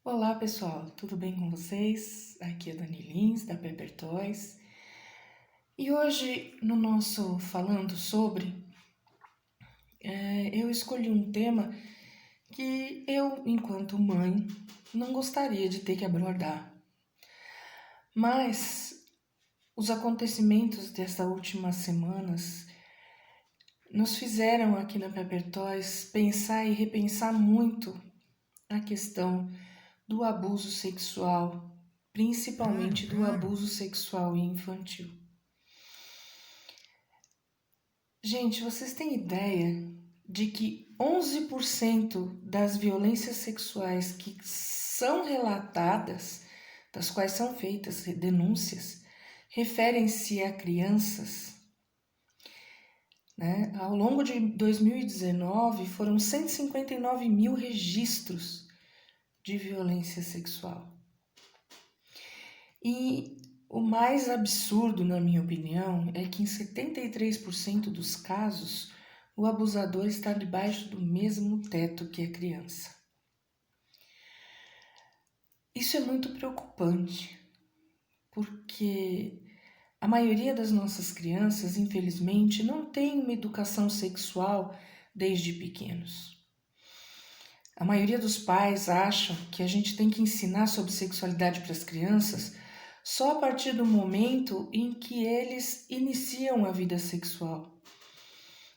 Olá pessoal, tudo bem com vocês? Aqui é Dani Lins, da Pepper Toys. E hoje, no nosso Falando Sobre, eu escolhi um tema que eu, enquanto mãe, não gostaria de ter que abordar. Mas os acontecimentos dessas últimas semanas nos fizeram aqui na Pepper Toys pensar e repensar muito a questão do abuso sexual, principalmente do abuso sexual infantil. Gente, vocês têm ideia de que 11% das violências sexuais que são relatadas, das quais são feitas denúncias, referem-se a crianças? Né? Ao longo de 2019, foram 159 mil registros de violência sexual. E o mais absurdo, na minha opinião, é que em 73% dos casos, o abusador está debaixo do mesmo teto que a criança. Isso é muito preocupante, porque a maioria das nossas crianças, infelizmente, não tem uma educação sexual desde pequenos. A maioria dos pais acham que a gente tem que ensinar sobre sexualidade para as crianças só a partir do momento em que eles iniciam a vida sexual.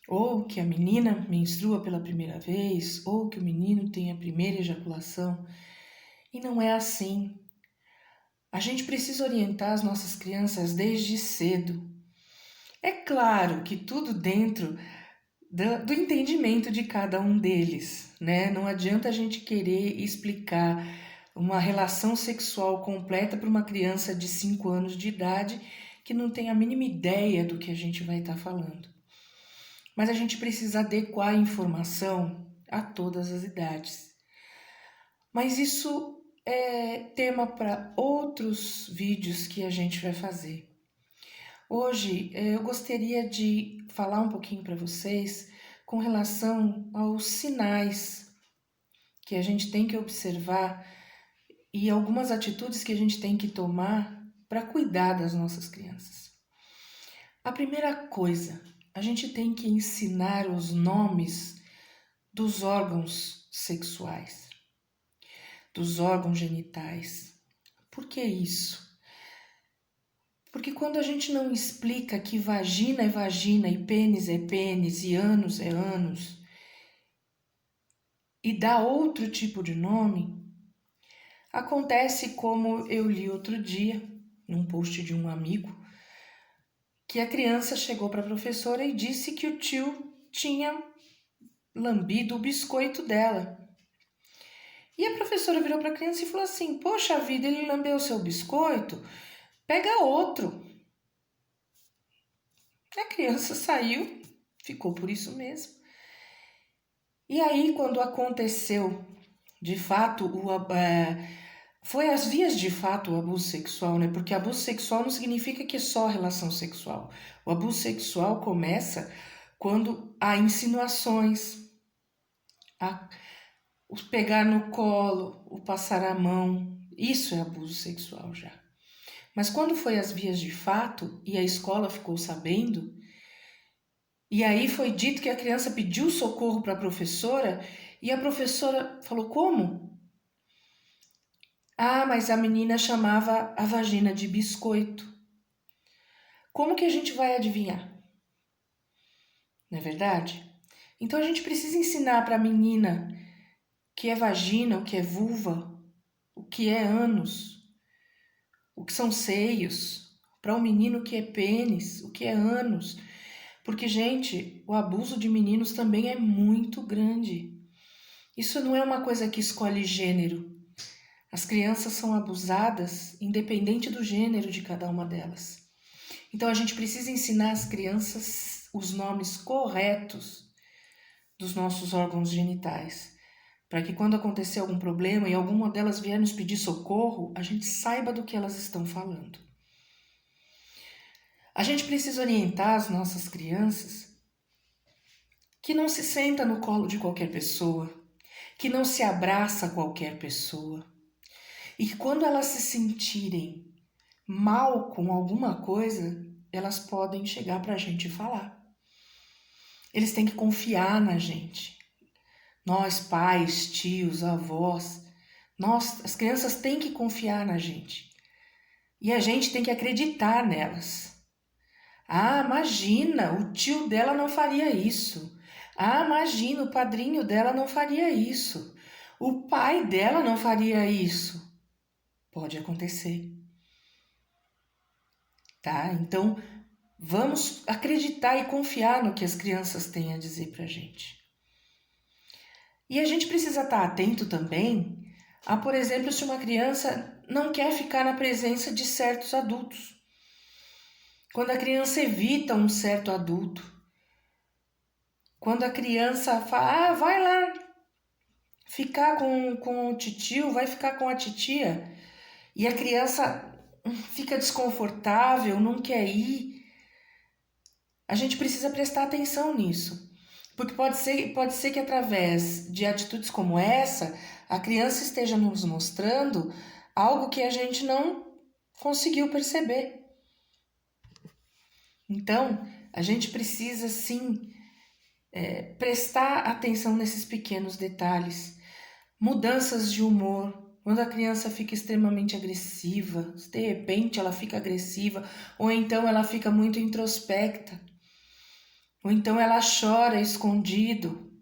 Ou que a menina menstrua pela primeira vez, ou que o menino tem a primeira ejaculação. E não é assim. A gente precisa orientar as nossas crianças desde cedo. É claro que tudo dentro do entendimento de cada um deles, né? Não adianta a gente querer explicar uma relação sexual completa para uma criança de 5 anos de idade que não tem a mínima ideia do que a gente vai estar falando. Mas a gente precisa adequar a informação a todas as idades. Mas isso é tema para outros vídeos que a gente vai fazer. Hoje eu gostaria de falar um pouquinho para vocês com relação aos sinais que a gente tem que observar e algumas atitudes que a gente tem que tomar para cuidar das nossas crianças. A primeira coisa, a gente tem que ensinar os nomes dos órgãos sexuais, dos órgãos genitais. Por que isso? Porque quando a gente não explica que vagina é vagina e pênis é pênis e ânus é ânus, e dá outro tipo de nome, acontece como eu li outro dia, num post de um amigo, que a criança chegou para a professora e disse que o tio tinha lambido o biscoito dela. E a professora virou para a criança e falou assim: "Poxa vida, ele lambeu o seu biscoito? Pega outro." A criança saiu, ficou por isso mesmo. E aí, quando aconteceu, de fato, foi as vias de fato o abuso sexual, né? Porque abuso sexual não significa que é só relação sexual. O abuso sexual começa quando há insinuações, o pegar no colo, o passar a mão. Isso é abuso sexual já. Mas quando foi as vias de fato e a escola ficou sabendo, e aí foi dito que a criança pediu socorro para a professora e a professora falou: "Como?" "Ah, mas a menina chamava a vagina de biscoito." Como que a gente vai adivinhar? Não é verdade? Então a gente precisa ensinar para a menina o que é vagina, o que é vulva, o que é ânus, o que são seios, para o menino o que é pênis, o que é ânus. Porque, gente, o abuso de meninos também é muito grande. Isso não é uma coisa que escolhe gênero. As crianças são abusadas independente do gênero de cada uma delas. Então a gente precisa ensinar às crianças os nomes corretos dos nossos órgãos genitais, para que quando acontecer algum problema e alguma delas vier nos pedir socorro, a gente saiba do que elas estão falando. A gente precisa orientar as nossas crianças que não se senta no colo de qualquer pessoa, que não se abraça qualquer pessoa, E que quando elas se sentirem mal com alguma coisa, elas podem chegar para a gente e falar. Eles têm que confiar na gente. Nós, pais, tios, avós, as crianças têm que confiar na gente. E a gente tem que acreditar nelas. Ah, imagina, o tio dela não faria isso. Ah, imagina, o padrinho dela não faria isso. O pai dela não faria isso. Pode acontecer. Tá? Então, vamos acreditar e confiar no que as crianças têm a dizer pra gente. E a gente precisa estar atento também a, por exemplo, se uma criança não quer ficar na presença de certos adultos. Quando a criança evita um certo adulto. Quando a criança fala, vai lá ficar com o titio, vai ficar com a titia. E a criança fica desconfortável, não quer ir. A gente precisa prestar atenção nisso. Porque pode ser que através de atitudes como essa, a criança esteja nos mostrando algo que a gente não conseguiu perceber. Então, a gente precisa sim prestar atenção nesses pequenos detalhes. Mudanças de humor. Quando a criança fica extremamente agressiva, de repente ela fica agressiva, ou então ela fica muito introspecta, ou então ela chora escondido.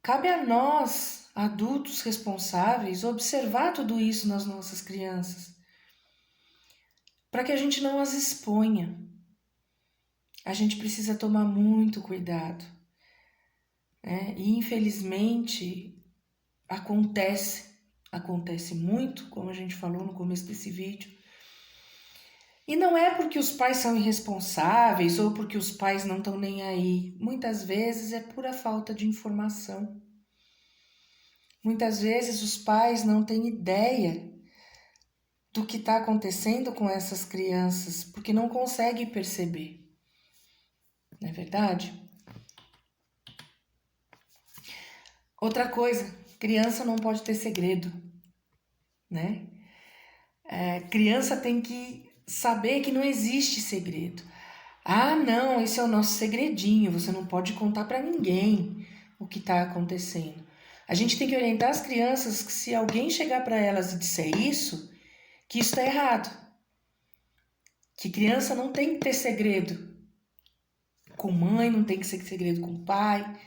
Cabe a nós, adultos responsáveis, observar tudo isso nas nossas crianças, para que a gente não as exponha. A gente precisa tomar muito cuidado, né? E infelizmente acontece muito, como a gente falou no começo desse vídeo. E não é porque os pais são irresponsáveis ou porque os pais não estão nem aí. Muitas vezes é pura falta de informação. Muitas vezes os pais não têm ideia do que está acontecendo com essas crianças, porque não conseguem perceber. Não é verdade? Outra coisa, criança não pode ter segredo, né? Criança tem que saber que não existe segredo. Ah, não, esse é o nosso segredinho, você não pode contar para ninguém o que está acontecendo. A gente tem que orientar as crianças que se alguém chegar para elas e disser isso, que isso está errado. Que criança não tem que ter segredo com mãe, não tem que ter segredo com pai.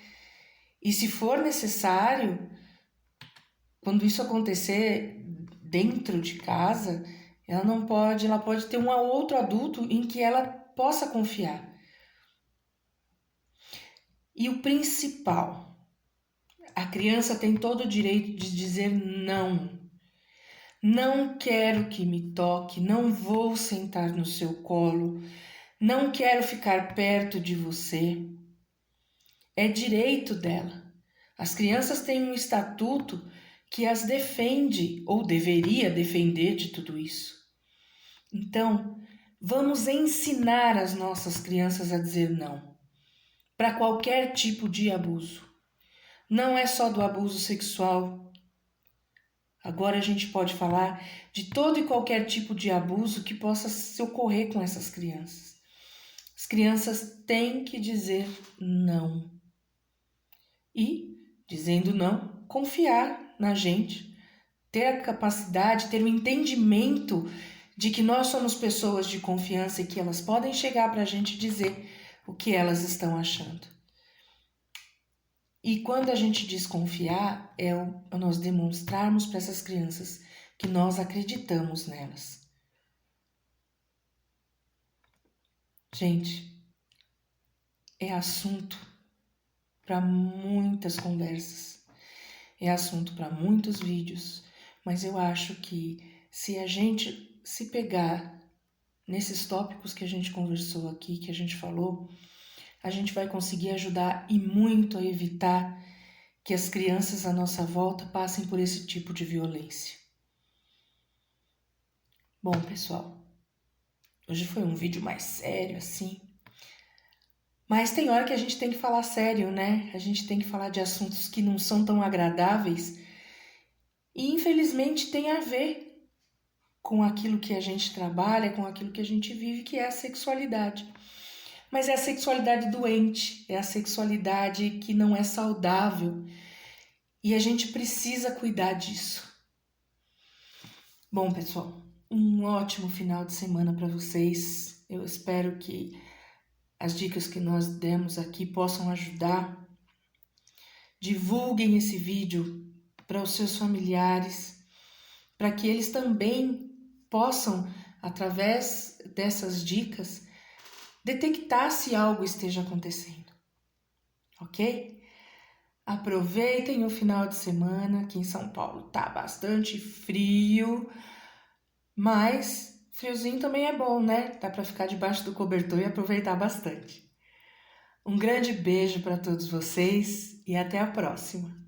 E se for necessário, quando isso acontecer dentro de casa, ela pode ter um outro adulto em que ela possa confiar. E o principal, a criança tem todo o direito de dizer não. Não quero que me toque, não vou sentar no seu colo, não quero ficar perto de você. É direito dela. As crianças têm um estatuto que as defende ou deveria defender de tudo isso. Então, vamos ensinar as nossas crianças a dizer não para qualquer tipo de abuso. Não é só do abuso sexual. Agora a gente pode falar de todo e qualquer tipo de abuso que possa se ocorrer com essas crianças. As crianças têm que dizer não. E, dizendo não, confiar na gente, ter a capacidade, ter o entendimento de que nós somos pessoas de confiança e que elas podem chegar para a gente dizer o que elas estão achando. E quando a gente diz confiar, é nós demonstrarmos para essas crianças que nós acreditamos nelas. Gente, é assunto para muitas conversas, é assunto para muitos vídeos, mas eu acho que se a gente se pegar nesses tópicos que a gente conversou aqui, que a gente falou, a gente vai conseguir ajudar e muito a evitar que as crianças à nossa volta passem por esse tipo de violência. Bom, pessoal, hoje foi um vídeo mais sério, assim. Mas tem hora que a gente tem que falar sério, né? A gente tem que falar de assuntos que não são tão agradáveis E infelizmente tem a ver com aquilo que a gente trabalha, com aquilo que a gente vive, que é a sexualidade. Mas é a sexualidade doente, é a sexualidade que não é saudável. E a gente precisa cuidar disso. Bom, pessoal, um ótimo final de semana para vocês. Eu espero que as dicas que nós demos aqui possam ajudar. Divulguem esse vídeo para os seus familiares, para que eles também possam, através dessas dicas, detectar se algo esteja acontecendo, ok? Aproveitem o final de semana. Aqui em São Paulo tá bastante frio, mas friozinho também é bom, né? Dá para ficar debaixo do cobertor e aproveitar bastante. Um grande beijo para todos vocês e até a próxima!